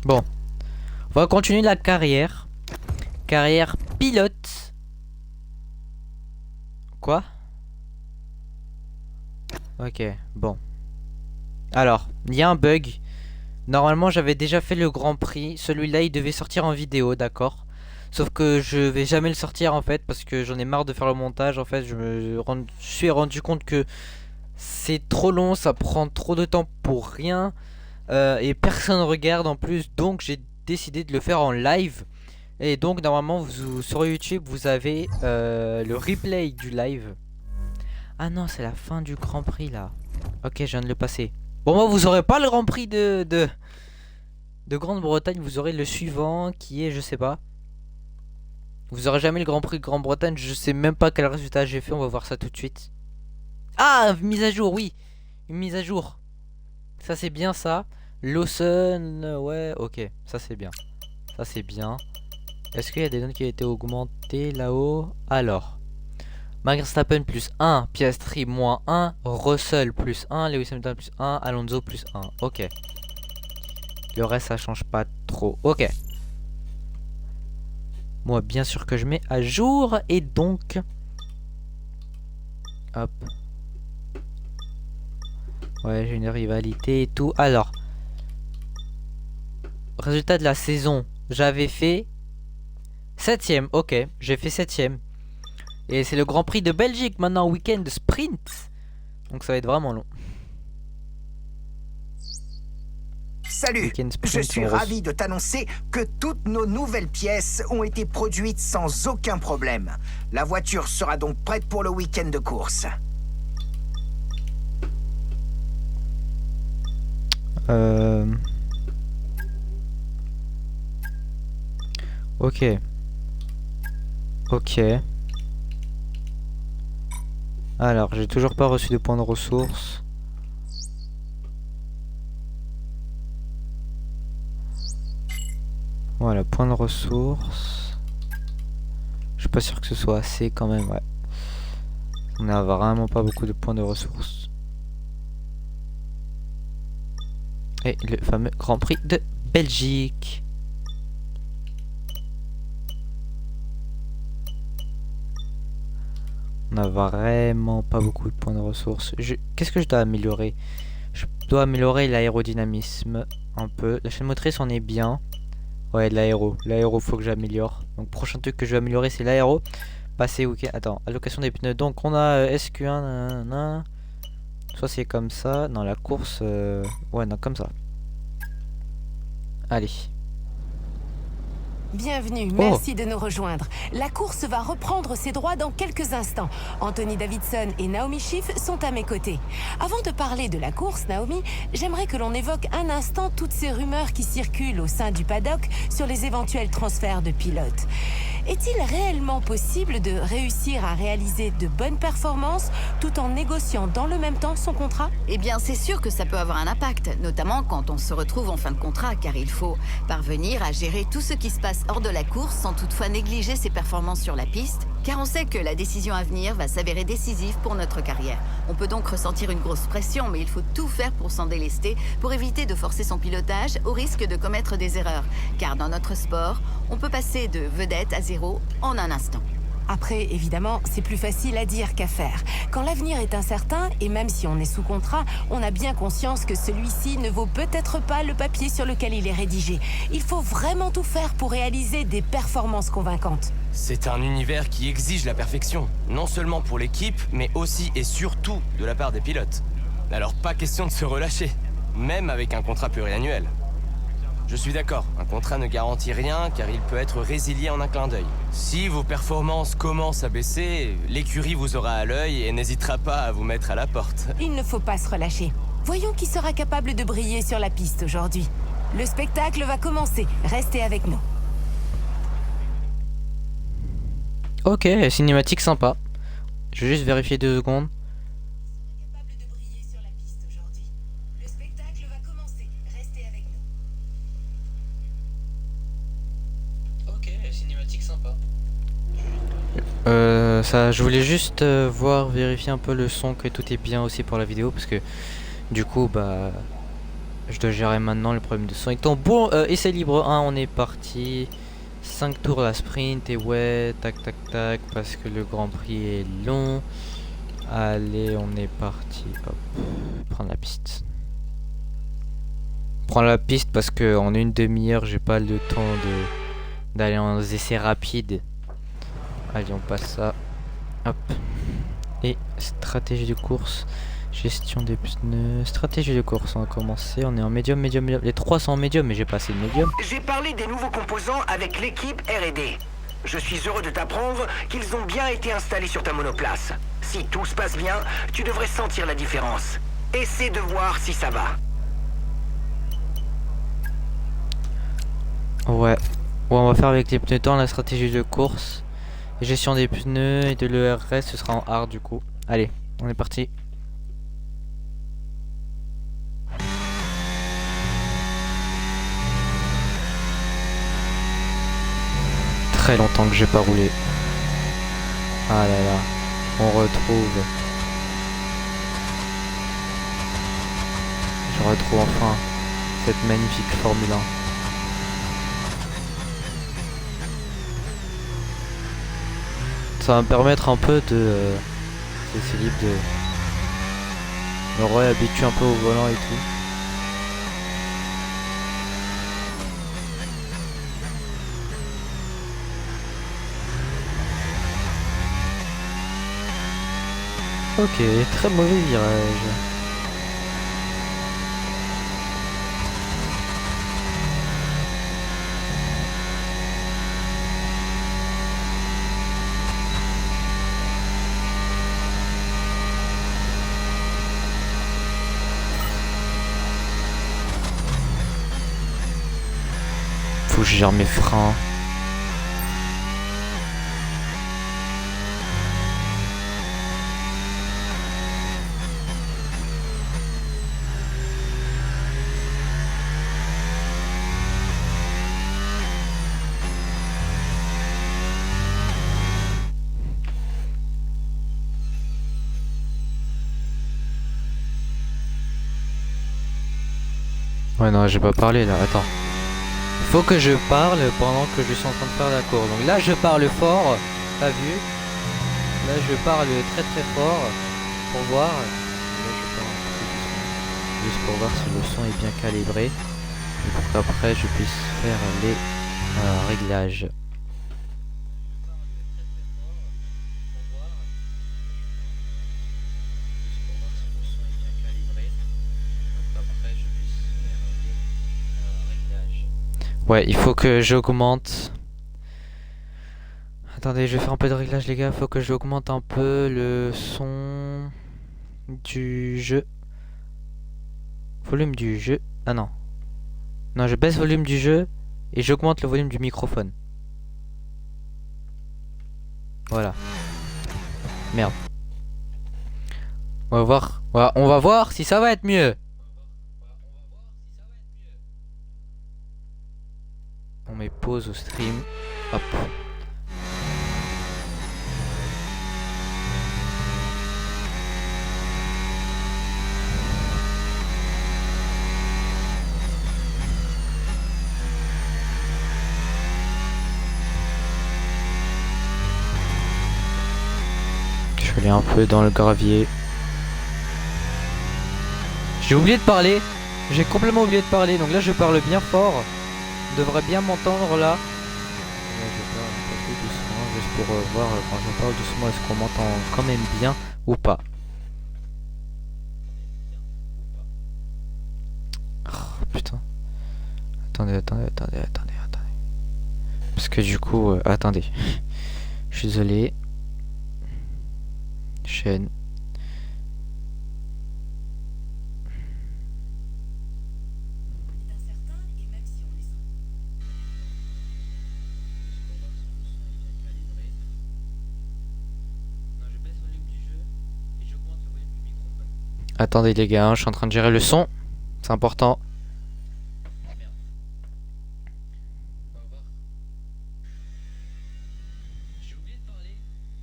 Bon, on va continuer la carrière. Carrière pilote. Quoi? Ok, bon. Alors, il y a un bug. Normalement, j'avais déjà fait le Grand Prix. Celui-là, il devait sortir en vidéo, d'accord. Sauf que je vais jamais le sortir en fait parce que j'en ai marre de faire le montage. En fait, je suis rendu compte que c'est trop long, ça prend trop de temps pour rien et personne regarde en plus. Donc j'ai décidé de le faire en live. Et donc normalement sur YouTube vous avez le replay du live. Ah non, c'est la fin du Grand Prix là. Ok, je viens de le passer. Bon, moi vous aurez pas le Grand Prix de Grande-Bretagne, vous aurez le suivant qui est, je sais pas. Vous aurez jamais le Grand Prix de Grande-Bretagne, je sais même pas quel résultat j'ai fait, on va voir ça tout de suite. Ah, mise à jour, oui. Une mise à jour. Ça c'est bien ça. Lawson, ouais, ok, ça c'est bien. Ça c'est bien. Est-ce qu'il y a des notes qui ont été augmentées là-haut? Alors, Max Verstappen plus 1, Piastri moins 1, Russell plus 1, Lewis Hamilton plus 1, Alonso plus 1. Ok. Le reste ça change pas trop. Ok. Moi bien sûr que je mets à jour et donc... Hop. Ouais, j'ai une rivalité et tout. Alors, résultat de la saison, j'avais fait 7ème, ok, j'ai fait 7ème. Et c'est le Grand Prix de Belgique maintenant, week-end de sprint. Donc ça va être vraiment long. Salut, Week-end je sprint suis sur ravi de t'annoncer que toutes nos nouvelles pièces ont été produites sans aucun problème. La voiture sera donc prête pour le week-end de course. Ok. Ok. Alors, j'ai toujours pas reçu de points de ressources. Voilà, point de ressources. Je suis pas sûr que ce soit assez quand même, ouais. On n'a vraiment pas beaucoup de points de ressources. Et le fameux Grand Prix de Belgique. On n'a vraiment pas beaucoup de points de ressources. Qu'est-ce que je dois améliorer? Je dois améliorer l'aérodynamisme un peu. La chaîne motrice, on est bien. Ouais, l'aéro. L'aéro, faut que j'améliore. Donc, prochain truc que je vais améliorer, c'est l'aéro. Passer week-end. Attends, allocation des pneus. Donc, on a SQ1. Nanana. Soit c'est comme ça. Non, la course. Ouais, non, comme ça. Allez. Bienvenue, Oh! merci de nous rejoindre. La course va reprendre ses droits dans quelques instants. Anthony Davidson et Naomi Schiff sont à mes côtés. Avant de parler de la course, Naomi, j'aimerais que l'on évoque un instant toutes ces rumeurs qui circulent au sein du paddock sur les éventuels transferts de pilotes. Est-il réellement possible de réussir à réaliser de bonnes performances tout en négociant dans le même temps son contrat? Eh bien, c'est sûr que ça peut avoir un impact, notamment quand on se retrouve en fin de contrat, car il faut parvenir à gérer tout ce qui se passe hors de la course sans toutefois négliger ses performances sur la piste, car on sait que la décision à venir va s'avérer décisive pour notre carrière. On peut donc ressentir une grosse pression, mais il faut tout faire pour s'en délester, pour éviter de forcer son pilotage au risque de commettre des erreurs, car dans notre sport, on peut passer de vedette à zéro en un instant. Après, évidemment, c'est plus facile à dire qu'à faire. Quand l'avenir est incertain, et même si on est sous contrat, on a bien conscience que celui-ci ne vaut peut-être pas le papier sur lequel il est rédigé. Il faut vraiment tout faire pour réaliser des performances convaincantes. C'est un univers qui exige la perfection, non seulement pour l'équipe, mais aussi et surtout de la part des pilotes. Alors pas question de se relâcher, même avec un contrat pluriannuel. Je suis d'accord, un contrat ne garantit rien car il peut être résilié en un clin d'œil. Si vos performances commencent à baisser, l'écurie vous aura à l'œil et n'hésitera pas à vous mettre à la porte. Il ne faut pas se relâcher. Voyons qui sera capable de briller sur la piste aujourd'hui. Le spectacle va commencer, restez avec nous. Ok, cinématique sympa. Je vais juste vérifier 2 secondes. Capable de briller sur la piste aujourd'hui. Le spectacle va commencer, restez avec nous. Ok, cinématique sympa. Ça, je voulais juste vérifier un peu le son, que tout est bien aussi pour la vidéo, parce que du coup, bah, Je dois gérer maintenant le problème de son étant bon. Essai libre 1, on est parti. 5 tours la sprint et ouais, tac tac tac, parce que le Grand Prix est long. Allez, on est parti. Hop, prendre la piste. Prendre la piste parce que en une demi-heure, j'ai pas le temps d'aller en essais rapides. Allez, on passe ça. Hop. Et stratégie de course. Gestion des pneus. Stratégie de course, on va commencer. On est en médium, médium, médium. Les trois sont en médium, mais j'ai passé le médium. J'ai parlé des nouveaux composants avec l'équipe R&D. Je suis heureux de t'apprendre qu'ils ont bien été installés sur ta monoplace. Si tout se passe bien, tu devrais sentir la différence. Essaie de voir si ça va. Ouais. Ouais, on va faire avec les pneus temps la stratégie de course. Gestion des pneus et de l'ERS, ce sera en hard du coup. Allez, on est parti. Très longtemps que j'ai pas roulé. Ah là là, on retrouve. Je retrouve enfin cette magnifique Formule 1. Ça va me permettre un peu de c'est libre de me réhabituer un peu au volant et tout. Ok, très mauvais virage. Faut que je gère mes freins. Ouais non, j'ai pas parlé là, attends. Faut que je parle pendant que je suis en train de faire la course. Donc là je parle fort, t'as vu? Là je parle très très fort pour voir. Là, je parle un peu doucement. Juste pour voir si le son est bien calibré. Et pour qu'après je puisse faire les réglages. Ouais, il faut que j'augmente. Attendez, je vais faire un peu de réglage les gars. Faut que j'augmente un peu le son du jeu. Volume du jeu. Ah non. Non, je baisse le volume du jeu et j'augmente le volume du microphone. Voilà. Merde. On va voir. Voilà, on va voir si ça va être mieux. On met pause au stream. Hop. Je vais aller un peu dans le gravier. J'ai oublié de parler. J'ai complètement oublié de parler. Donc là je parle bien fort. On devrait bien m'entendre là. Ouais, je parle un peu plus doucement juste pour voir quand je parle doucement est-ce qu'on m'entend quand même bien ou pas. Oh, putain. Attendez. Parce que du coup, attendez. Je suis désolé. Chaîne. Attendez les gars, je suis en train de gérer le son. C'est important. J'ai oublié de parler.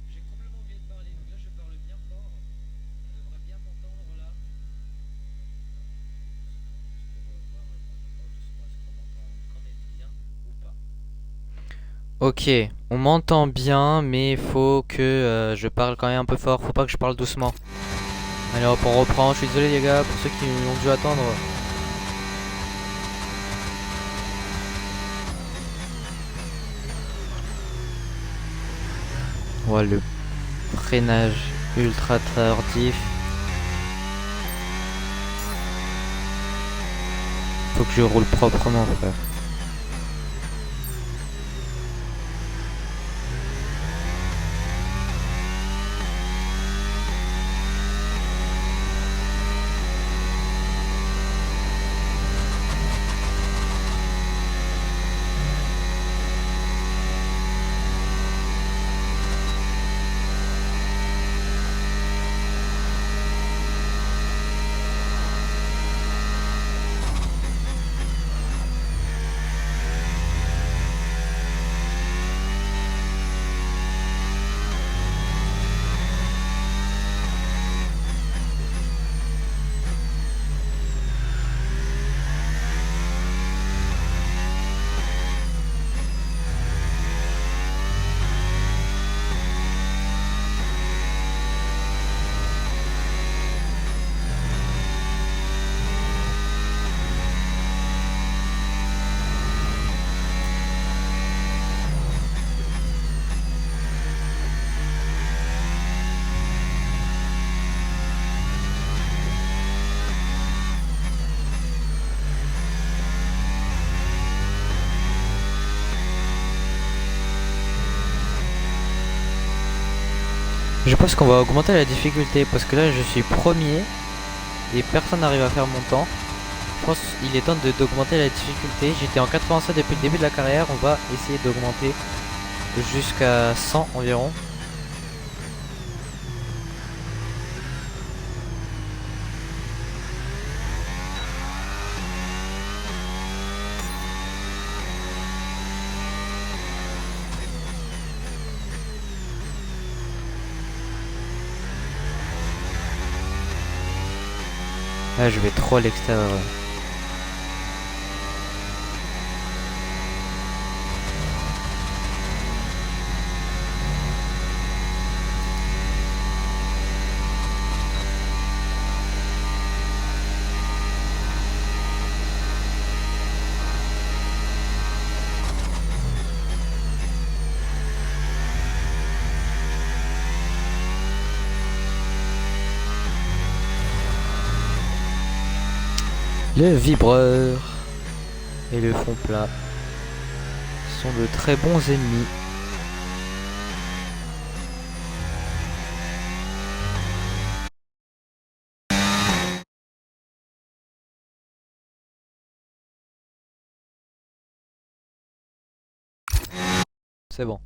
J'ai complètement oublié de parler. Donc là je parle bien fort. On devrait bien m'entendre là. Ok, on m'entend bien, mais faut que je parle quand même un peu fort. Faut pas que je parle doucement. Allez hop, on reprend. Je suis désolé les gars pour ceux qui ont dû attendre. Voilà le freinage ultra tardif. Faut que je roule proprement, frère. Je pense qu'on va augmenter la difficulté parce que là je suis premier et personne n'arrive à faire mon temps. Je pense qu'il est temps d'augmenter la difficulté. J'étais en 87 depuis le début de la carrière. On va essayer d'augmenter jusqu'à 100 environ. Là je vais trop à l'extérieur. Le vibreur et le fond plat sont de très bons ennemis. C'est bon.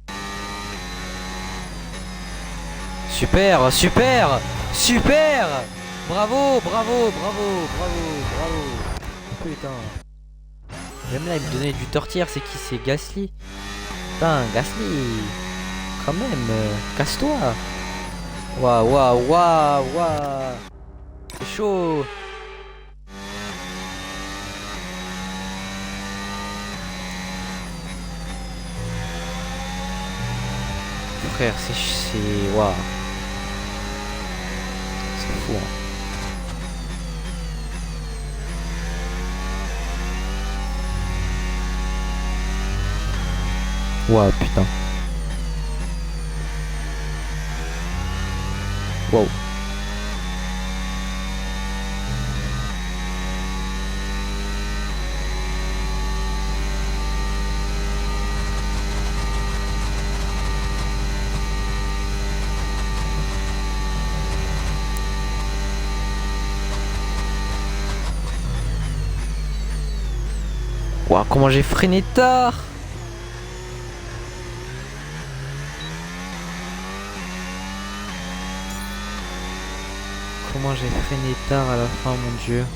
Super, super, super. Bravo, bravo, bravo, bravo, bravo. Putain. Même là, il me donnait du tortillère. C'est qui? C'est Gasly. Putain, Gasly. Quand même, casse-toi. Waouh, waouh, waouh, waouh. C'est chaud. Frère, c'est... Waouh. C'est fou, hein. Waouh, putain. Wow. Waouh, comment j'ai freiné tard. Comment j'ai freiné tard à la fin, mon dieu.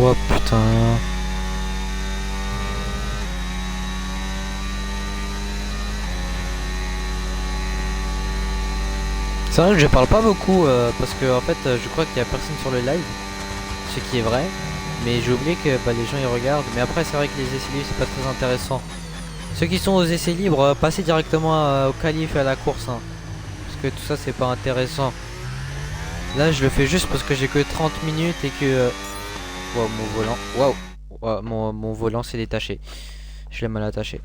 Oh putain. C'est vrai que je parle pas beaucoup parce que en fait je crois qu'il y a personne sur le live, ce qui est vrai. Mais j'ai oublié que bah, les gens ils regardent. Mais après c'est vrai que les essais libres c'est pas très intéressant. Ceux qui sont aux essais libres, passez directement au qualif et à la course. Hein, parce que tout ça c'est pas intéressant. Là je le fais juste parce que j'ai que 30 minutes et que... Wow, mon volant. Waouh. Wow, mon volant s'est détaché. Je l'ai mal attaché.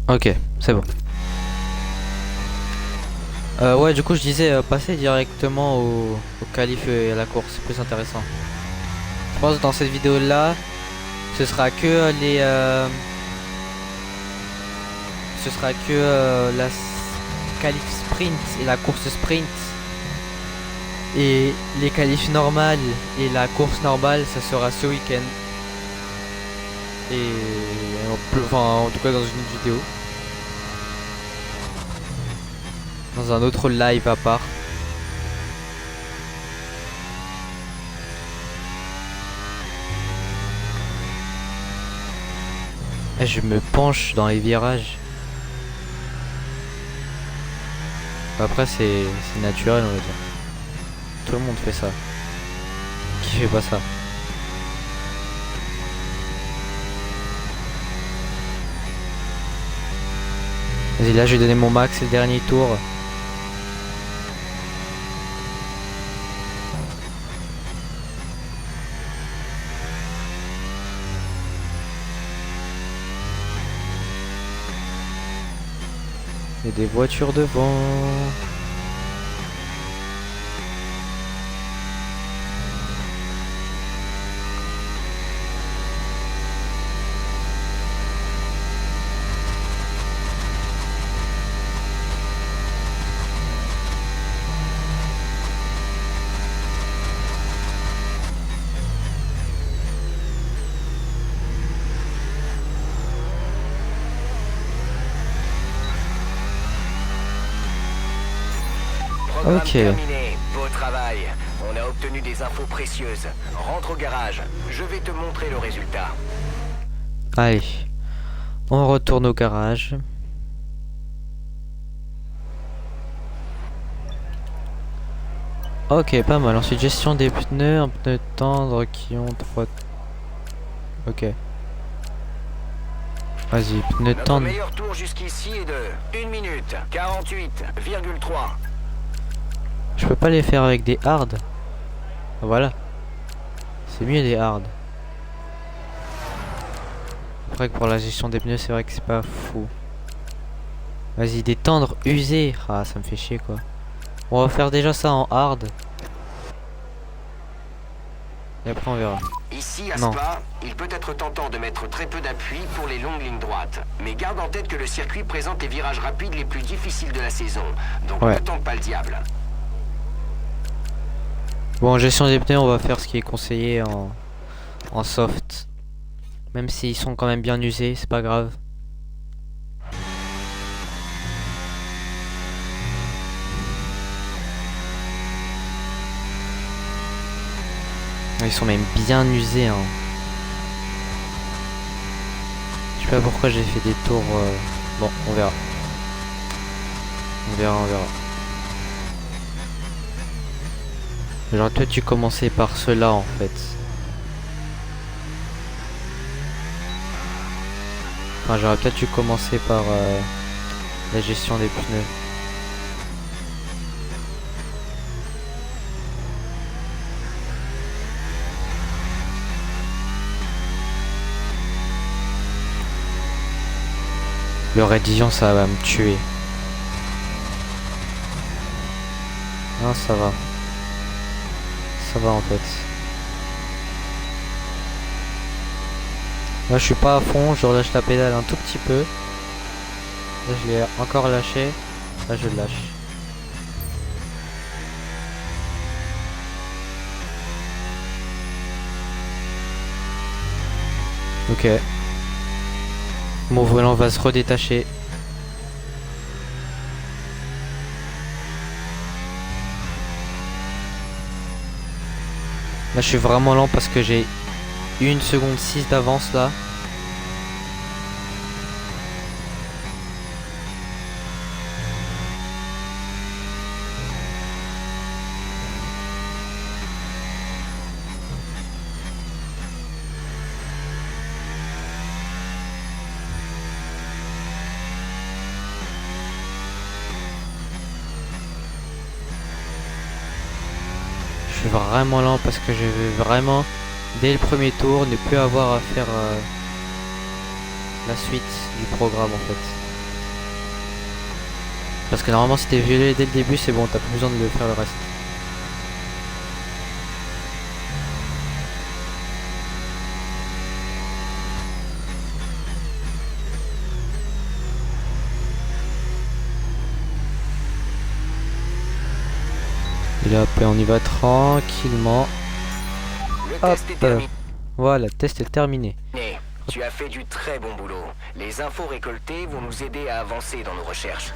Ok, c'est bon. Ouais, du coup, je disais passer directement au qualif et à la course, c'est plus intéressant. Je pense que dans cette vidéo là, ce sera que les. Ce sera que la qualif sprint et la course sprint. Et les qualifs normales et la course normale, ça sera ce week-end. Et enfin, en tout cas dans une vidéo. Dans un autre live à part. Et je me penche dans les virages. Après c'est naturel on va dire. Tout le monde fait ça. Qui fait pas ça? Vas-y là je vais donner mon max le dernier tour. Il y a des voitures devant. Programme Ok. terminé. Beau travail. On a obtenu des infos précieuses. Rentre au garage. Je vais te montrer le résultat. Allez. On retourne au garage. Ok, pas mal. Ensuite, gestion des pneus. Un pneu tendre qui ont 3... Ok. Vas-y, pneu Notre tendre. meilleur tour jusqu'ici est de 1 minute 48,3. Je peux pas les faire avec des hard. Voilà. C'est mieux des hard. Après que pour la gestion des pneus, c'est vrai que c'est pas fou. Vas-y, des tendres usés. Ah, ça me fait chier quoi. On va faire déjà ça en hard. Et après on verra. Ici à Non. Spa, il peut être tentant de mettre très peu d'appui pour les longues lignes droites. Mais garde en tête que le circuit présente les virages rapides les plus difficiles de la saison. Donc Ouais. ne tente pas le diable. Bon, en gestion des pneus, on va faire ce qui est conseillé en soft. Même s'ils sont quand même bien usés, c'est pas grave. Ils sont même bien usés. Hein. Je sais pas pourquoi j'ai fait des tours. Bon, on verra. On verra, on verra. J'aurais peut-être dû commencer par cela en fait. Enfin, j'aurais peut-être dû commencer par la gestion des pneus. Le Reddition, ça va me tuer. Non, ça va. Ça va en fait. Là, je suis pas à fond, je relâche la pédale un tout petit peu. Là je l'ai encore lâché. Là je le lâche. Ok. Mon volant va se redétacher. Là je suis vraiment lent parce que j'ai 1 seconde 6 d'avance là. Je suis vraiment lent parce que je veux vraiment, dès le premier tour, ne plus avoir à faire la suite du programme en fait. Parce que normalement si t'es violé dès le début c'est bon, t'as plus besoin de le faire le reste. Et là, on y va tranquillement. Le Hop. test est terminé. Voilà, test est terminé. Tu as fait du très bon boulot. Les infos récoltées vont nous aider à avancer dans nos recherches.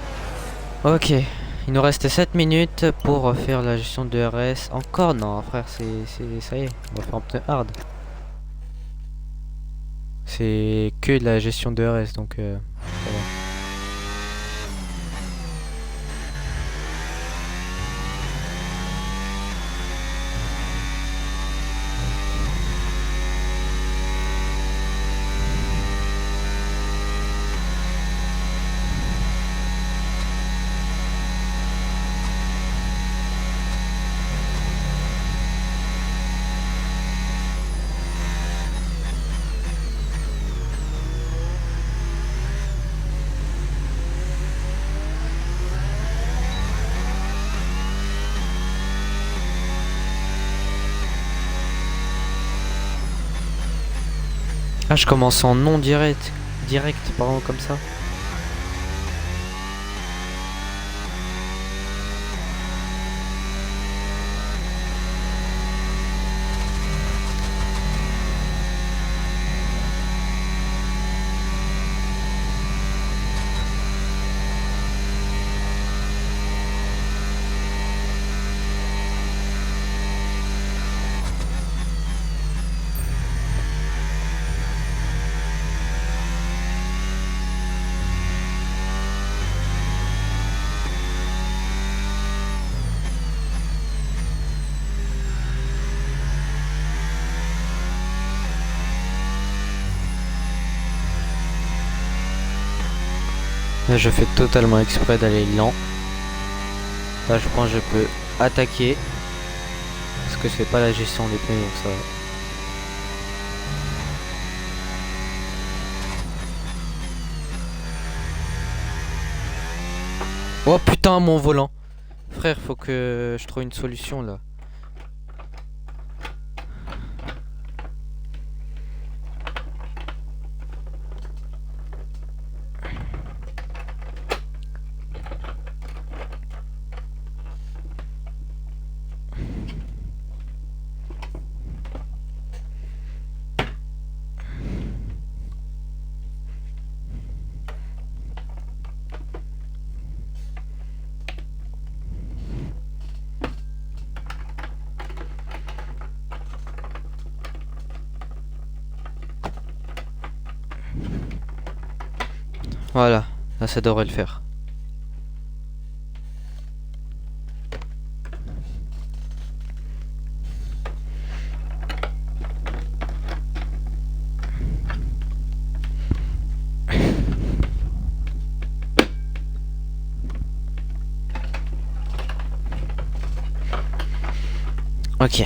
Ok, il nous reste 7 minutes pour faire la gestion de RS. Encore non, frère, ça y est, on va faire un peu hard. C'est que de la gestion de RS, donc ça va. Ah, je commence en non direct, pardon, comme ça. Là, je fais totalement exprès d'aller lent. Là, je pense que je peux attaquer. Parce que je fais pas la gestion des pneus, donc ça va. Oh putain, mon volant. Frère, faut que je trouve une solution là. Voilà, là ça devrait le faire. Ok.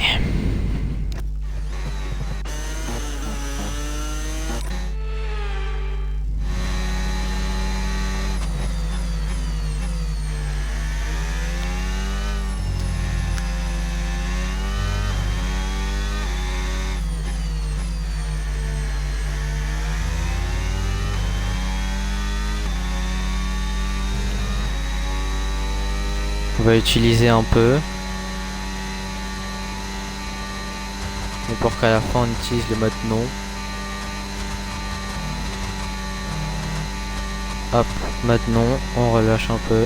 On va utiliser un peu. Et pour qu'à la fin on utilise le mode non. Hop, maintenant on relâche un peu.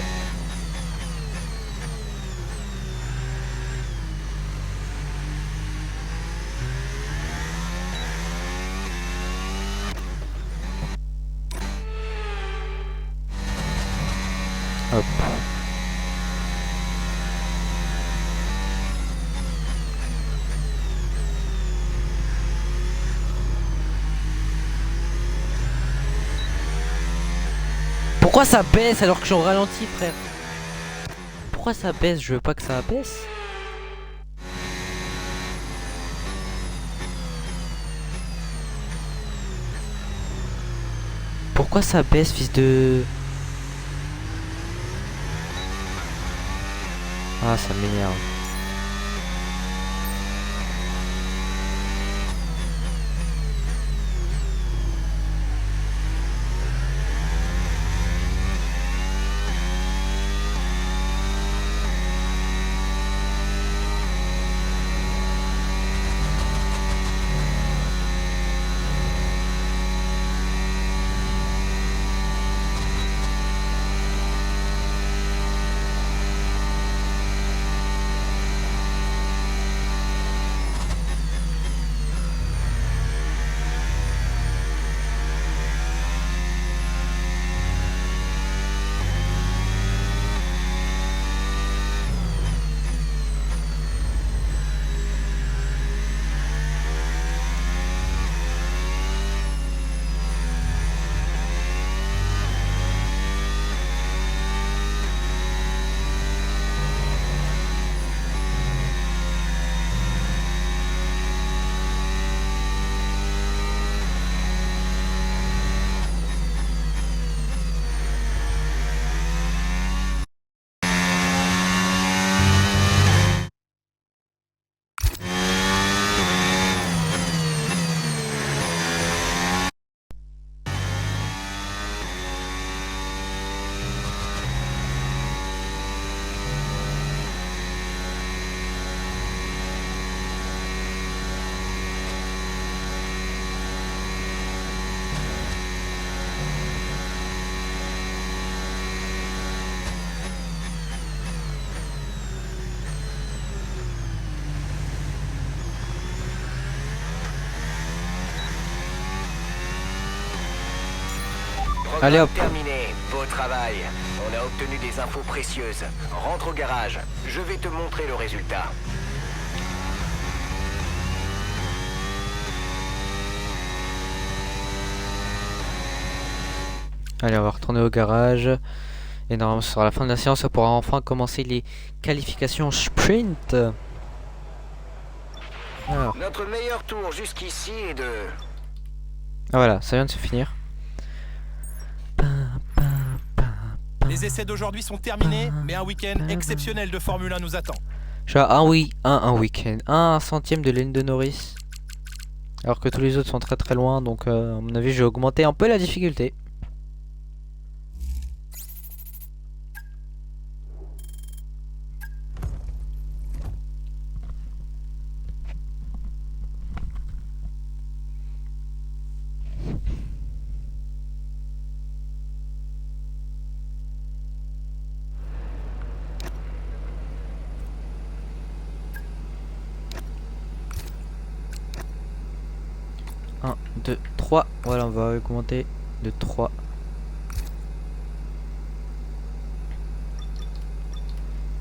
Hop. Pourquoi ça baisse alors que je suis en ralenti, frère? Pourquoi ça baisse? Je veux pas que ça baisse. Pourquoi ça baisse, fils de... Ah, ça m'énerve. Allez hop. Terminé. Beau travail. On a obtenu des infos précieuses. Rentre au garage. Je vais te montrer le résultat. Allez, on va retourner au garage. Et normalement, ce sera la fin de la séance. On pourra enfin commencer les qualifications sprint. Alors, Notre meilleur tour jusqu'ici est de... voilà, ça vient de se finir. Les essais d'aujourd'hui sont terminés, mais un week-end exceptionnel de Formule 1 nous attend. J'ai un week-end. Un centième de Lando Norris. Alors que tous les autres sont très très loin. Donc, à mon avis, j'ai augmenté un peu la difficulté. Un, 2, 3. Voilà, on va augmenter de 3.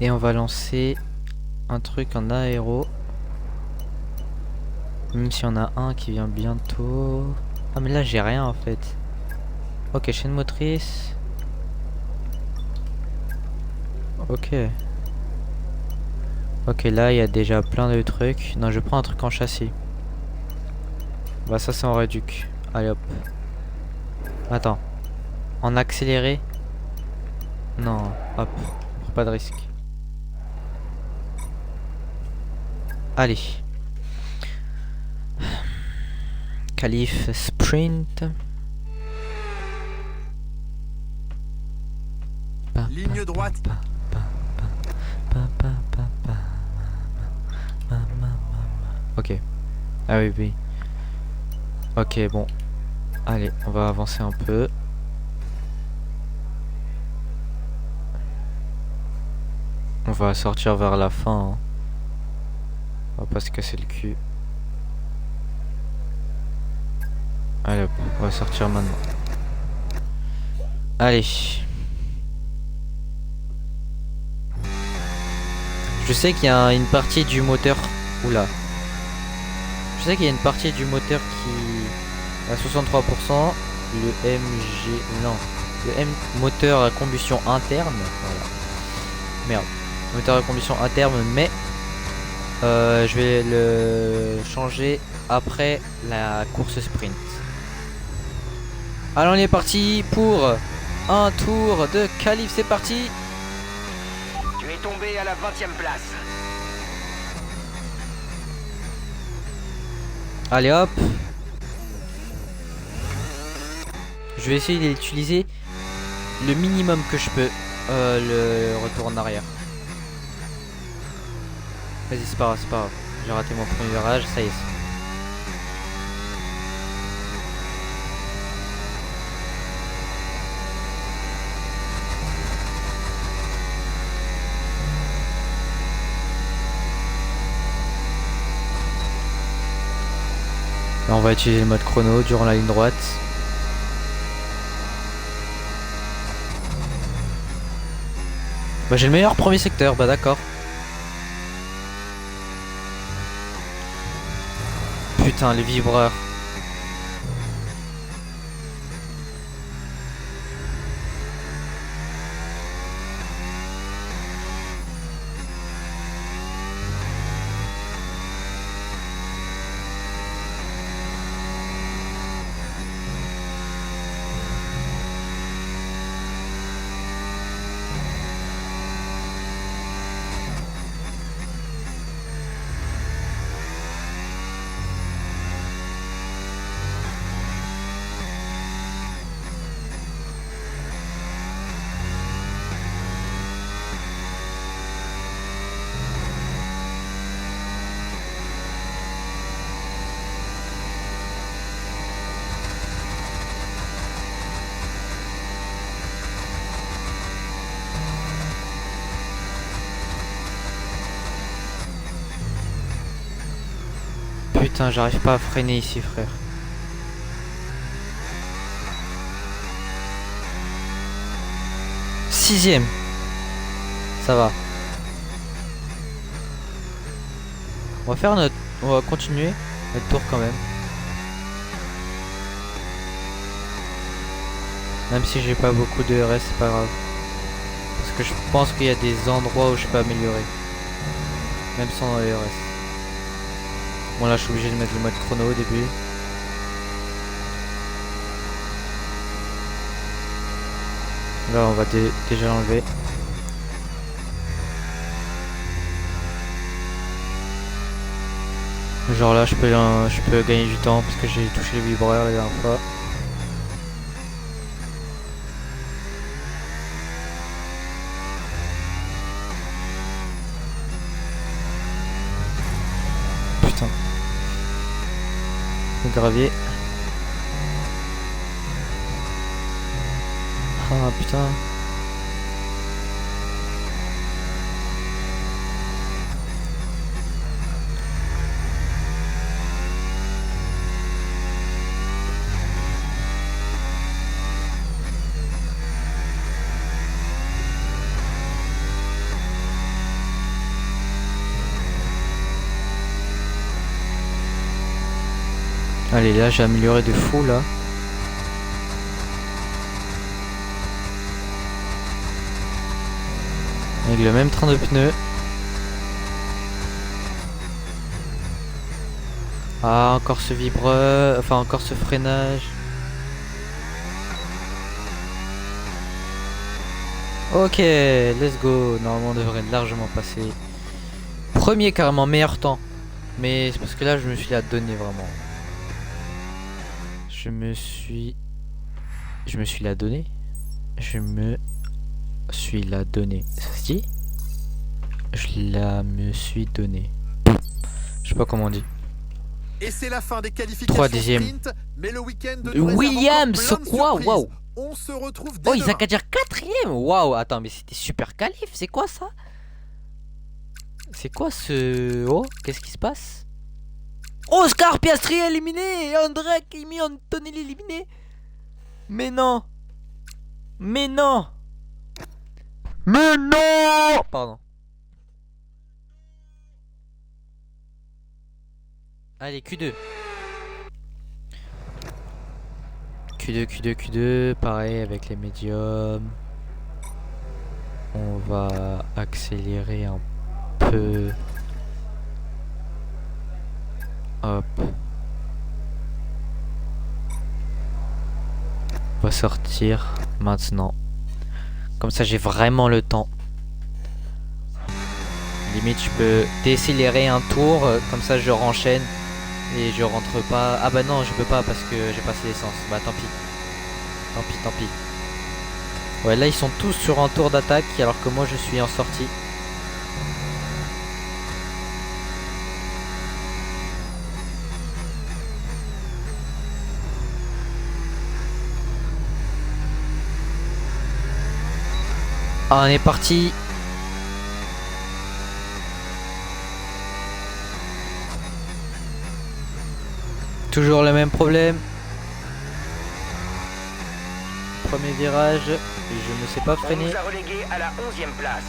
Et on va lancer un truc en aéro. Même si on a un qui vient bientôt. Ah mais là j'ai rien en fait. Ok, chaîne motrice. Ok. Ok, là il y a déjà plein de trucs. Non, je prends un truc en châssis. Bah ça c'est en réduc. Allez hop. Attends. En accéléré. Non, hop. Pas de risque. Allez. Qualif sprint. Ligne droite. Ok. Ah oui, oui. Ok, bon. Allez, on va avancer un peu. On va sortir vers la fin. Hein. On va pas se casser le cul. Allez hop, on va sortir maintenant. Allez. Je sais qu'il y a une partie du moteur. Oula. Je sais qu'il y a une partie du moteur qui à 63%. Le MG. Non. Le M moteur à combustion interne. Voilà. Merde. Moteur à combustion interne, mais je vais le changer après la course sprint. Alors on est parti pour un tour de qualif, c'est parti. Tu es tombé à la 20e place. Allez hop. Je vais essayer d'utiliser le minimum que je peux. Le retour en arrière. Vas-y, c'est pas grave, c'est pas grave. J'ai raté mon premier virage, ça y est. Là, on va utiliser le mode chrono durant la ligne droite. Bah, j'ai le meilleur premier secteur, bah d'accord. Putain, les vibreurs. Putain, j'arrive pas à freiner ici, frère. Sixième. Ça va. On va faire notre... On va continuer notre tour quand même. Même si j'ai pas beaucoup de RS, c'est pas grave. Parce que je pense qu'il y a des endroits où je peux améliorer. Même sans RS. Bon là je suis obligé de mettre le mode chrono au début. Là on va déjà l'enlever. Genre là je peux gagner du temps parce que j'ai touché le vibreur la dernière fois. Putain. Le gravier. Ah putain. Allez, là j'ai amélioré de fou là. Avec le même train de pneus. Ah, encore ce vibreur, enfin encore ce freinage. Ok, let's go. Normalement on devrait largement passer. Premier carrément, meilleur temps. Mais c'est parce que là je me suis la donné vraiment. Je me suis la donné. Ça se dit? Je la me suis donnée. Je sais pas comment on dit. Et c'est la fin des qualifications 3 dixièmes. sprint, mais le week-end nous Williams, réserve encore plein de quoi? surprises. Waouh. On se retrouve dès Oh, demain. Isaac Kadir 4ème. Waouh, attends, mais c'était super qualif. C'est quoi ça? C'est quoi ce... Oh, qu'est-ce qui se passe? Oscar Piastri éliminé. André Kimi Antonelli éliminé. Mais non. Mais non. Mais non. Pardon. Allez, Q2. Q2, pareil avec les médiums. On va accélérer un peu. Hop. On va sortir maintenant. Comme ça j'ai vraiment le temps. Limite je peux décélérer un tour, comme ça je renchaîne. Et je rentre pas. Ah bah non, je peux pas parce que j'ai passé l'essence. Bah tant pis. Tant pis. Ouais, là ils sont tous sur un tour d'attaque alors que moi je suis en sortie. Ah, on est parti. Toujours le même problème. Premier virage, je ne sais pas On freiner. nous a relégués à la 11e place.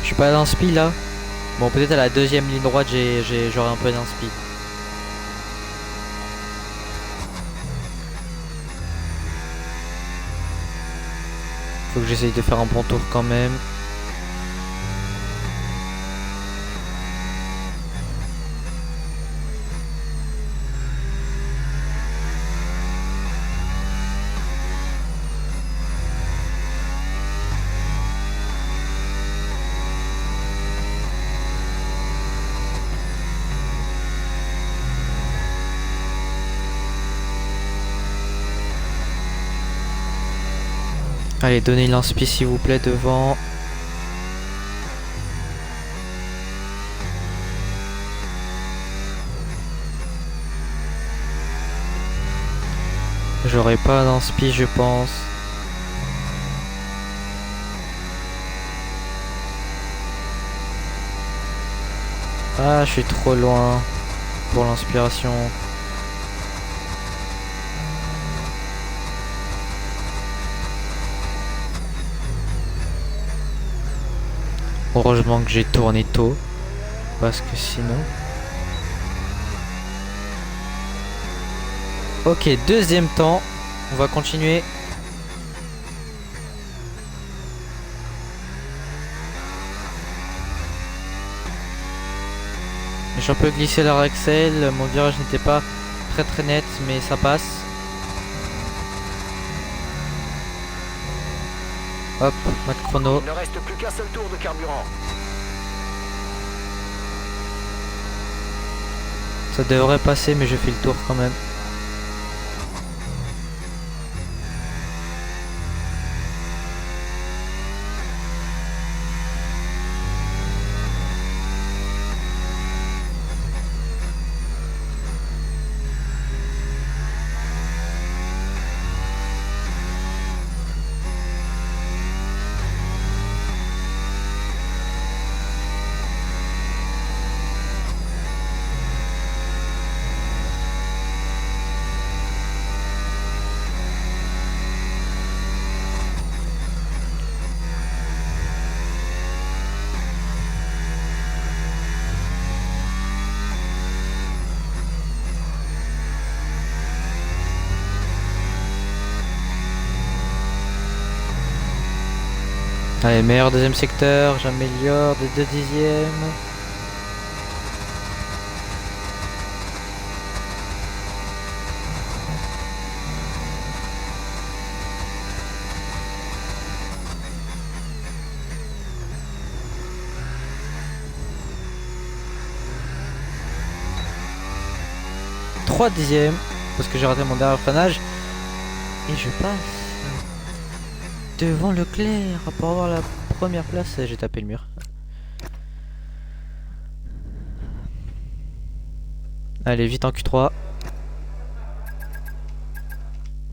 Je suis pas d'inspi là. Bon, peut-être à la deuxième ligne droite j'aurai un peu d'inspi. Faut que j'essaye de faire un bon tour quand même. Allez, donnez l'inspi s'il vous plaît devant. J'aurai pas d'inspi je pense. Ah, je suis trop loin pour l'inspiration. Heureusement que j'ai tourné tôt, parce que sinon... Ok, deuxième temps, on va continuer. J'ai un peu glissé leur Axel, mon virage n'était pas très net, mais ça passe. Hop, mode chrono. Il ne reste plus qu'un seul tour de carburant. Ça devrait passer, mais je fais le tour quand même. Allez, meilleur deuxième secteur, j'améliore de 2 dixièmes. 3 dixièmes parce que j'ai raté mon dernier freinage. Et je passe devant Leclerc pour avoir la première place. J'ai tapé le mur. Allez, vite en Q3.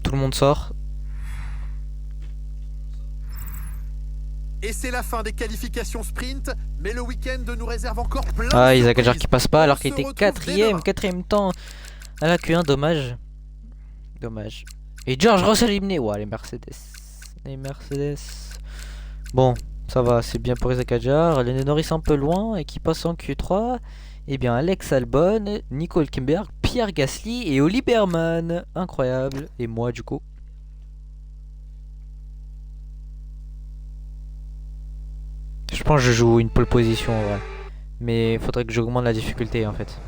Tout le monde sort. Et c'est la fin des qualifications sprint, mais le week-end nous réserve encore plein de Ah, Isaac surprises. Hadjar qui passe pas alors On qu'il se était retrouve dès demain. quatrième temps à la Q1, dommage. Dommage. Et George Russell éliminé. Ouah, les Mercedes. Les Mercedes. Bon, ça va, c'est bien pour Isaac Hadjar. Lennon Norris un peu loin et qui passe en Q3. Eh bien, Alex Albon, Nico Hülkenberg, Pierre Gasly et Oli Berman. Incroyable. Et moi, du coup. Je pense que je joue une pole position en vrai. Mais il faudrait que j'augmente la difficulté en fait.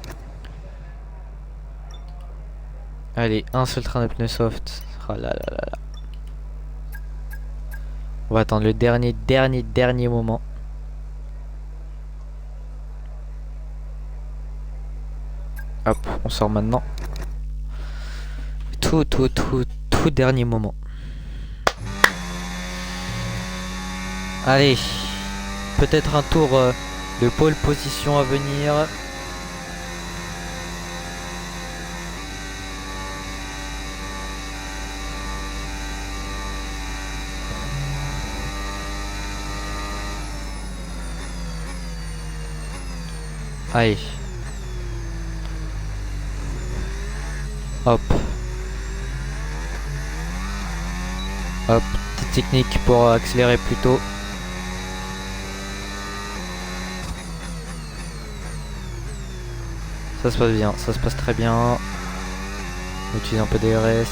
Allez, un seul train de pneus soft. Oh là là là là. On va attendre le dernier moment. Hop, on sort maintenant. Tout dernier moment. Allez. Peut-être un tour de pole position à venir. Allez. Hop. Hop. Petite technique pour accélérer plus tôt. Ça se passe bien, ça se passe très bien. On utilise un peu DRS.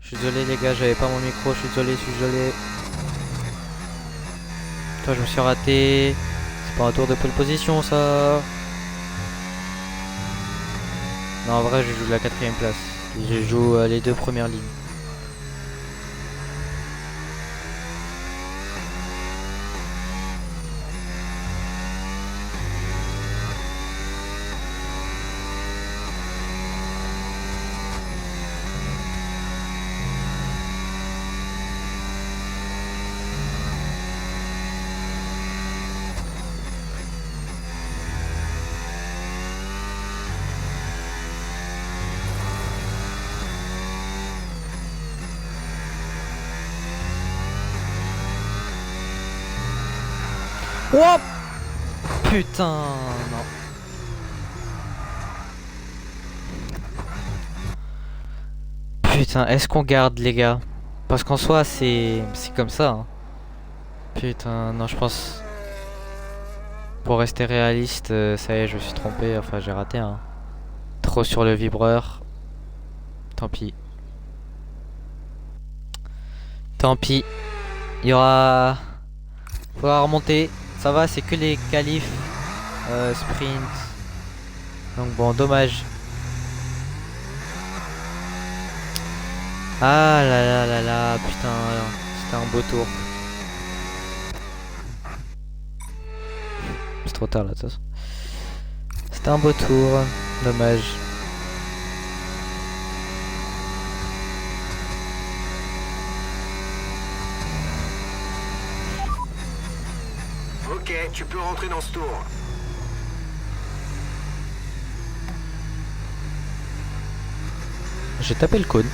Je suis désolé les gars, j'avais pas mon micro, je suis désolé. Toi je me suis raté. C'est pas un tour de pole position ça. Non en vrai je joue de la 4ème place. Je joue les 2 premières lignes. Oh putain, non. Putain, est-ce qu'on garde les gars? Parce qu'en soi c'est comme ça hein. Putain, non je pense. Pour rester réaliste, ça y est je me suis trompé, enfin j'ai raté hein. Trop sur le vibreur. Tant pis. Tant pis. Il y aura... Faudra remonter. Ça va, c'est que les qualifs sprint. Donc bon, dommage. Ah là là là là, putain, c'était un beau tour. C'est trop tard là, de toute façon. C'était un beau tour, dommage. Ok, tu peux rentrer dans ce tour. J'ai tapé le code.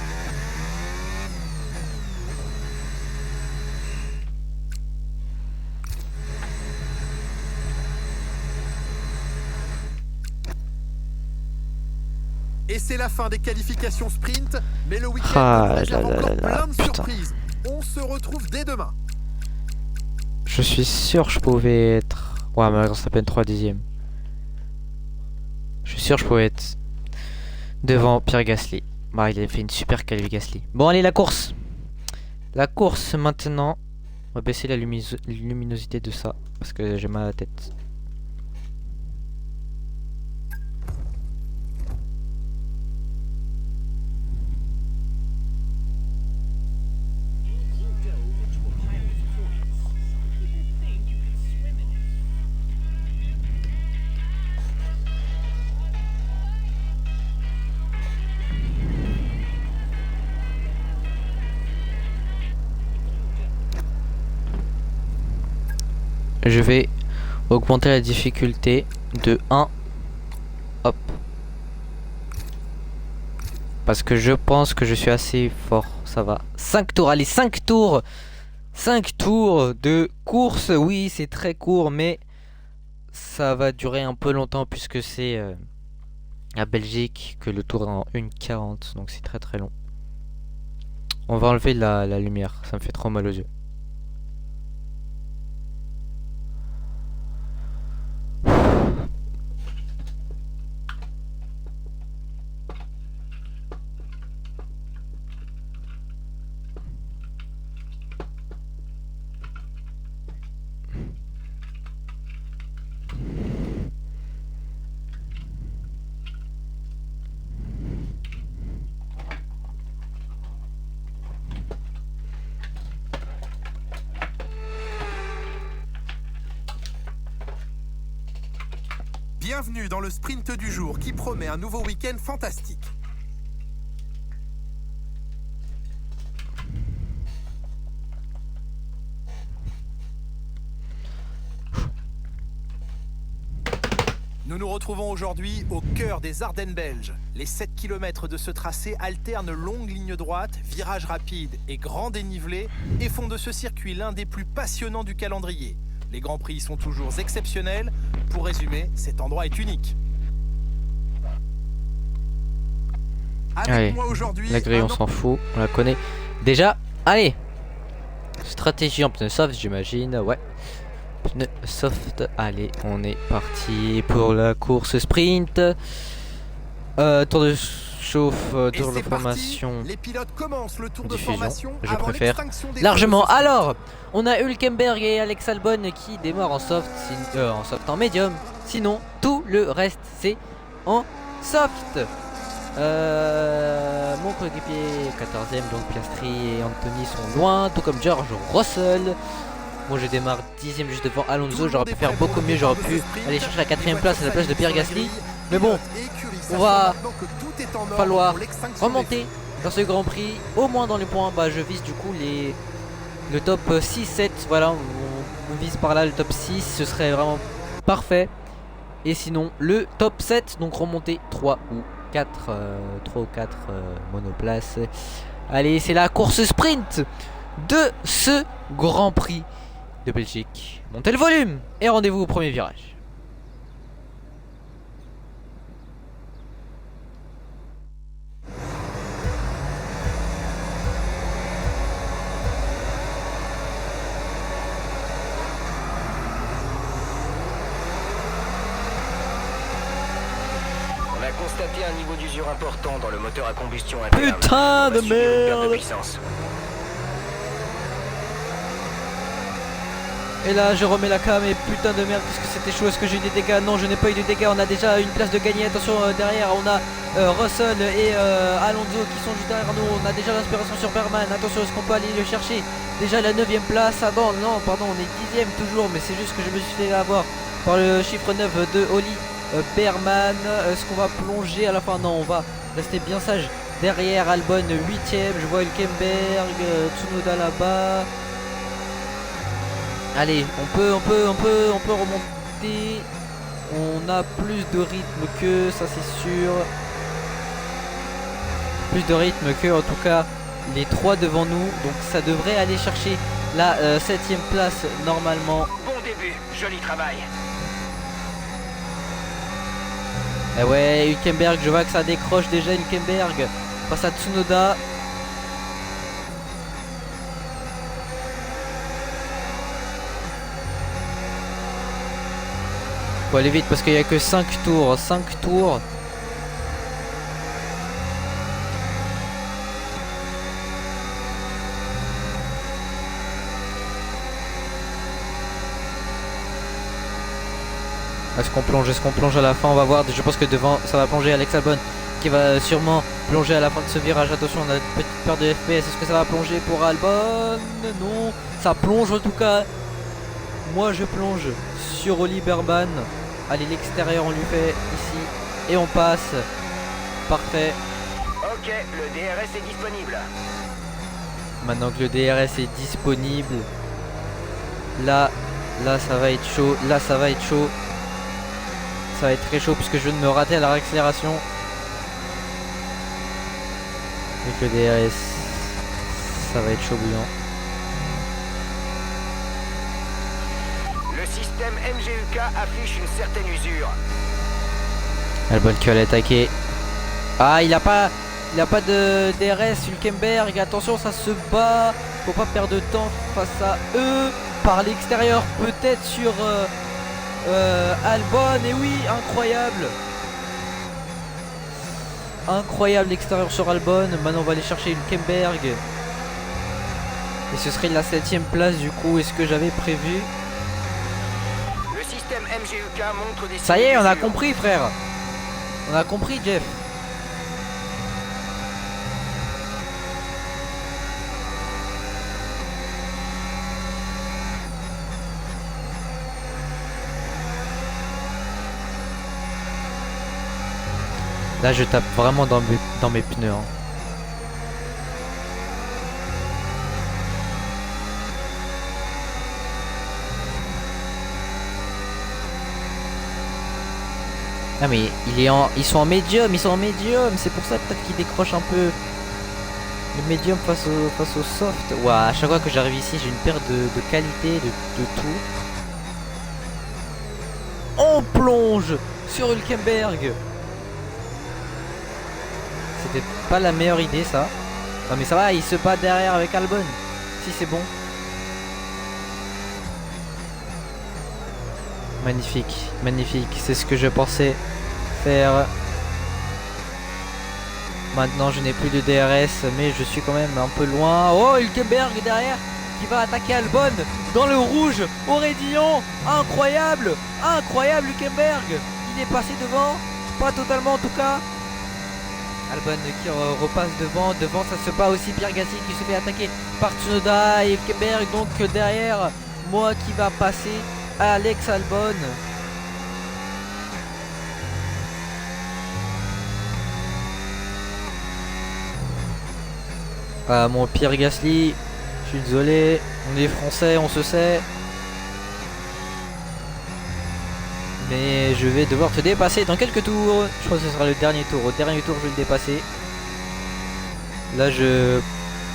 Et c'est la fin des qualifications sprint, mais le week-end Ah nous réserve là là encore là là, plein de putain. surprises. On se retrouve dès demain. Je suis sûr que je pouvais être... Ouais, mais ça peine 3 dixièmes. Je suis sûr que je pouvais être devant Pierre Gasly. Bah, il a fait une super qualif Gasly. Bon, allez, la course. La course maintenant. On va baisser la luminosité de ça parce que j'ai mal à la tête. Je vais augmenter la difficulté de 1. Hop. Parce que je pense que je suis assez fort. Ça va. 5 tours. Allez, 5 tours. 5 tours de course. Oui, c'est très court, mais ça va durer un peu longtemps puisque c'est à Belgique que le tour est en 1:40. Donc c'est très très long. On va enlever la lumière. Ça me fait trop mal aux yeux. Bienvenue dans le sprint du jour qui promet un nouveau week-end fantastique. Nous nous retrouvons aujourd'hui au cœur des Ardennes belges. Les 7 km de ce tracé alternent longues lignes droites, virages rapides et grands dénivelés et font de ce circuit l'un des plus passionnants du calendrier. Les Grands Prix sont toujours exceptionnels. Pour résumer, cet endroit est unique. Avec Allez, moi aujourd'hui, la grille on s'en fout, on la connaît déjà. Allez, stratégie en pneus soft j'imagine, ouais. Pneus soft, allez, on est parti pour la course sprint. Tour de chauffe, tour de formation. Les pilotes commencent le tour de Diffusion, formation je avant préfère l'extinction des largement. feux de ce Alors, on a Hülkenberg et Alex Albon qui démarrent en soft, en médium. Sinon, tout le reste c'est en soft. Mon coéquipier 14ème, donc Piastri et Anthony sont loin, tout comme George Russell. Moi je démarre 10ème juste devant Alonso, j'aurais pu faire beaucoup mieux, j'aurais pu aller chercher la 4ème place à la place de Pierre Gasly. Mais bon, on va falloir remonter dans ce Grand Prix, au moins dans les points. Bah je vise du coup le top 6-7, voilà, on vise par là le top 6, ce serait vraiment parfait. Et sinon le top 7, donc remonter 3 ou 4 monoplaces. Allez, c'est la course sprint de ce Grand Prix de Belgique. Montez le volume et rendez-vous au premier virage. On a constaté un niveau d'usure important dans le moteur à combustion interne. Putain de On va subir une perte de merde. puissance. Et là je remets la cam et putain de merde, qu'est-ce que c'était chaud, est-ce que j'ai eu des dégâts? Non, je n'ai pas eu de dégâts, on a déjà une place de gagné. Attention, derrière on a Russell et Alonso qui sont juste derrière nous. On a déjà l'inspiration sur Berman, attention, est-ce qu'on peut aller le chercher? Déjà la 9ème place, ah non pardon, on est 10ème toujours, mais c'est juste que je me suis fait avoir par le chiffre 9 de Oli Berman. Est-ce qu'on va plonger à la fin? Non, on va rester bien sage derrière. Albon 8ème, je vois Hülkenberg, Tsunoda là-bas. Allez, on peut remonter. On a plus de rythme que, ça c'est sûr. Plus de rythme que, en tout cas, les 3 devant nous. Donc ça devrait aller chercher la 7ème place normalement. Bon début, joli travail. Et ouais, Hülkenberg, je vois que ça décroche déjà. Hülkenberg face à Tsunoda. Faut aller vite parce qu'il y a que 5 tours. 5 tours. Est-ce qu'on plonge? Est-ce qu'on plonge à la fin? On va voir. Je pense que devant ça va plonger Alex Albon qui va sûrement plonger à la fin de ce virage. Attention, on a une petite peur de FPS. Est-ce que ça va plonger pour Albon? Non. Ça plonge en tout cas. Moi je plonge sur Oli Berman. Allez, l'extérieur on lui fait ici. Et on passe. Parfait. Ok, le DRS est disponible. Maintenant que le DRS est disponible. Là ça va être chaud. Là ça va être chaud. Ça va être très chaud puisque je viens de me rater à la réaccélération. Avec le DRS, ça va être chaud bouillant. Le système MGUK affiche une certaine usure. Albon qui va l'attaquer. Ah, il a pas de DRS, Hülkenberg. Attention, ça se bat. Faut pas perdre de temps face à eux. Par l'extérieur, peut-être sur Albon. Et oui, incroyable. Incroyable l'extérieur sur Albon. Maintenant on va aller chercher Hülkenberg. Et ce serait la 7ème place du coup. Est-ce que j'avais prévu? Le système MGUK montre des... Ça y est, on a compris frère. On a compris Jeff. Là je tape vraiment dans mes pneus hein. Ah mais ils sont en médium, c'est pour ça peut-être qu'ils décrochent un peu le médium face au soft. Ouah, à chaque fois que j'arrive ici j'ai une perte de qualité, de tout. On plonge sur Hülkenberg. C'était pas la meilleure idée ça. Non mais ça va, il se bat derrière avec Albon. Si c'est bon. Magnifique, magnifique. C'est ce que je pensais faire. Maintenant je n'ai plus de DRS mais je suis quand même un peu loin. Oh, Hülkenberg derrière qui va attaquer Albon dans le rouge au raidillon. Incroyable, incroyable Hülkenberg. Il est passé devant, pas totalement en tout cas. Albon qui repasse devant ça se bat aussi. Pierre Gasly qui se fait attaquer par Tsunoda et Hülkenberg donc derrière moi qui va passer Alex Albon. Ah mon Pierre Gasly, je suis désolé, on est français, on se sait. Mais je vais devoir te dépasser dans quelques tours. Je pense que ce sera le dernier tour. Au dernier tour, je vais le dépasser. Là,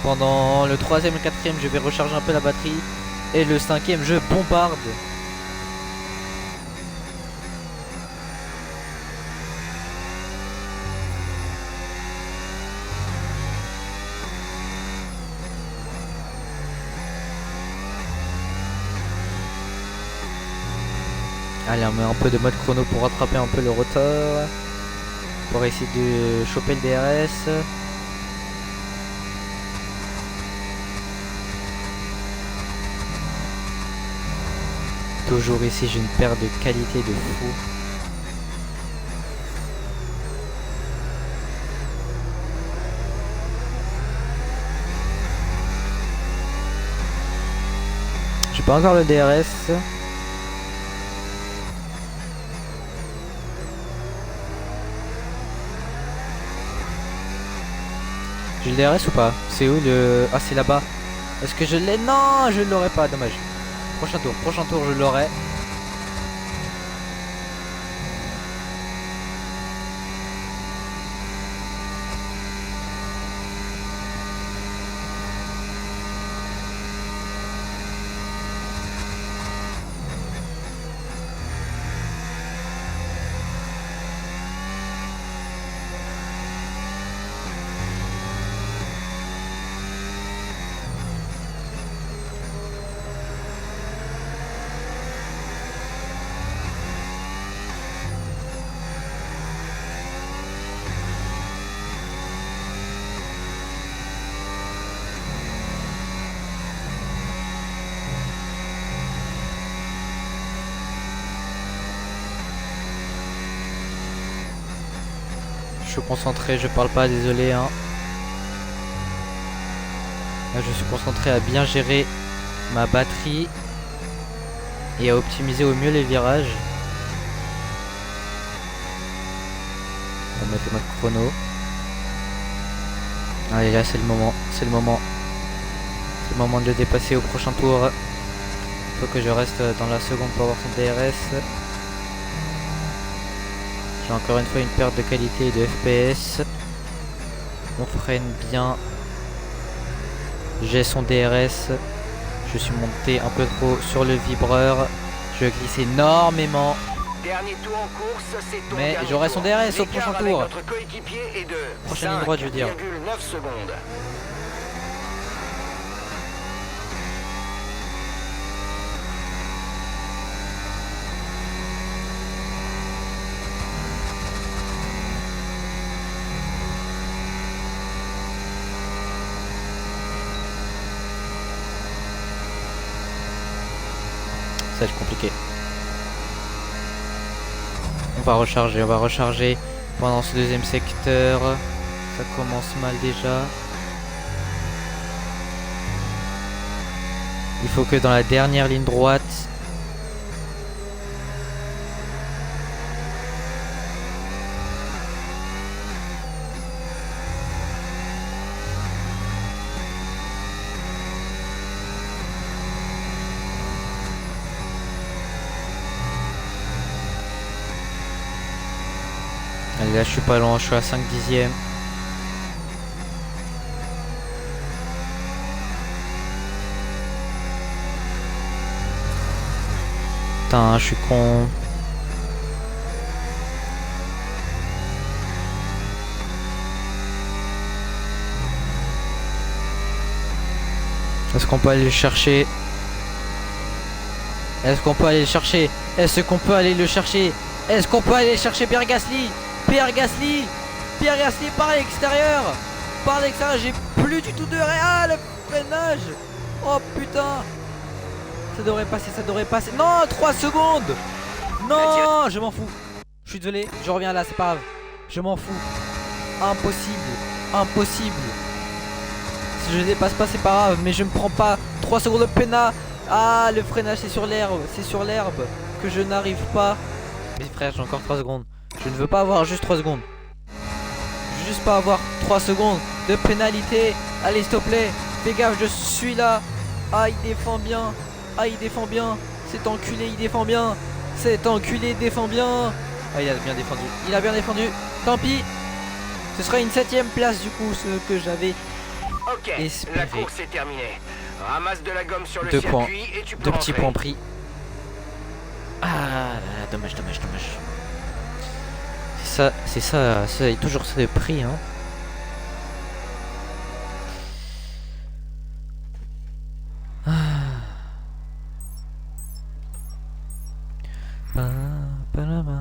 pendant le 3ème et le 4ème, je vais recharger un peu la batterie. Et le 5ème, je bombarde. Allez, on met un peu de mode chrono pour rattraper un peu le rotor. Pour essayer de choper le DRS. Toujours ici, j'ai une perte de qualité de fou. J'ai pas encore le DRS. J'ai le DRS ou pas? C'est où le... Ah, c'est là-bas. Est-ce que je l'ai? Non, je ne l'aurai pas, dommage. Prochain tour je l'aurai. je suis concentré, je parle pas, désolé hein. Là, je suis concentré à bien gérer ma batterie et à optimiser au mieux les virages. On va mettre le mode chrono. Allez, là c'est le moment, c'est le moment. C'est le moment de le dépasser au prochain tour. Faut que je reste dans la seconde pour avoir son DRS. J'ai encore une fois une perte de qualité et de FPS. On freine bien. J'ai son DRS. Je suis monté un peu trop sur le vibreur. Je glisse énormément. Dernier tour en course, c'est ton Mais dernier j'aurai son tour. DRS au L'écart prochain avec tour. notre coéquipier est de Prochaine ligne droite, je veux dire. 5,9 secondes. Ça va être compliqué. On va recharger pendant ce deuxième secteur. Ça commence mal déjà. Il faut que dans la dernière ligne droite, allez, là je suis pas loin, je suis à 5 dixièmes. Putain, je suis con. Est-ce qu'on peut aller le chercher? Est-ce qu'on peut aller le chercher? Est-ce qu'on peut aller le chercher? Est-ce qu'on peut aller chercher Pierre Gasly? Pierre Gasly par l'extérieur. Par l'extérieur, j'ai plus du tout de... Ah, le freinage. Oh putain. Ça devrait passer. Non, 3 secondes. Non, je m'en fous. Je suis désolé, je reviens là, c'est pas grave. Je m'en fous. Impossible. Si je dépasse pas, c'est pas grave. Mais je me prends pas 3 secondes de pénal. Ah, le freinage, c'est sur l'herbe. C'est sur l'herbe que je n'arrive pas. Mais frère, j'ai encore 3 secondes. Je ne veux pas avoir juste 3 secondes. Je veux juste pas avoir 3 secondes de pénalité. Allez, s'il te plaît. Fais gaffe, je suis là. Ah, il défend bien. Cet enculé, il défend bien. Cet enculé défend bien. Ah, il a bien défendu. Tant pis. Ce sera une 7ème place du coup, ce que j'avais Ok, espéré. la course est terminée. Ramasse de la gomme sur le 2 circuit points. et tu peux 2 petits rentrer. points pris. Ah là là, dommage. C'est ça, c'est toujours ça de prix, hein.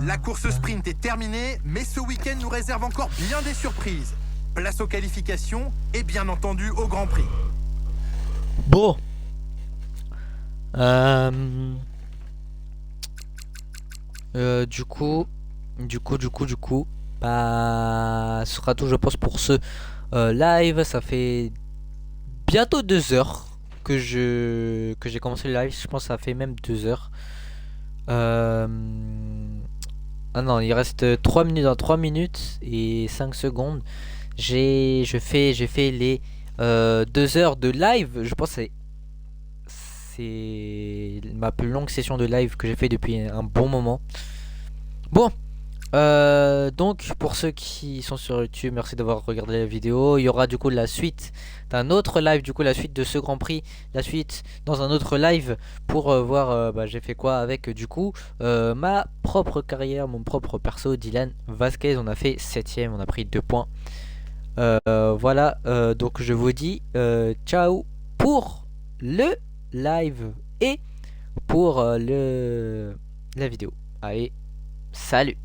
La course sprint est terminée, mais ce week-end nous réserve encore bien des surprises. Place aux qualifications et bien entendu au Grand Prix. Bon. Du coup, bah, ce sera tout, je pense, pour ce live. Ça fait bientôt 2 heures que j'ai commencé le live. Je pense que ça fait même 2 heures. Ah non, il reste 3 minutes. Dans 3 minutes et 5 secondes, j'ai fait les 2 heures de live. Je pense que c'est ma plus longue session de live que j'ai fait depuis un bon moment. Bon, donc pour ceux qui sont sur YouTube, merci d'avoir regardé la vidéo. Il y aura du coup la suite d'un autre live, du coup la suite de ce Grand Prix, la suite dans un autre live pour voir bah, j'ai fait quoi avec du coup ma propre carrière, mon propre perso. Dylan Vasquez, on a fait 7ème, on a pris 2 points. Voilà, donc je vous dis ciao pour le live et pour la vidéo. Allez, salut.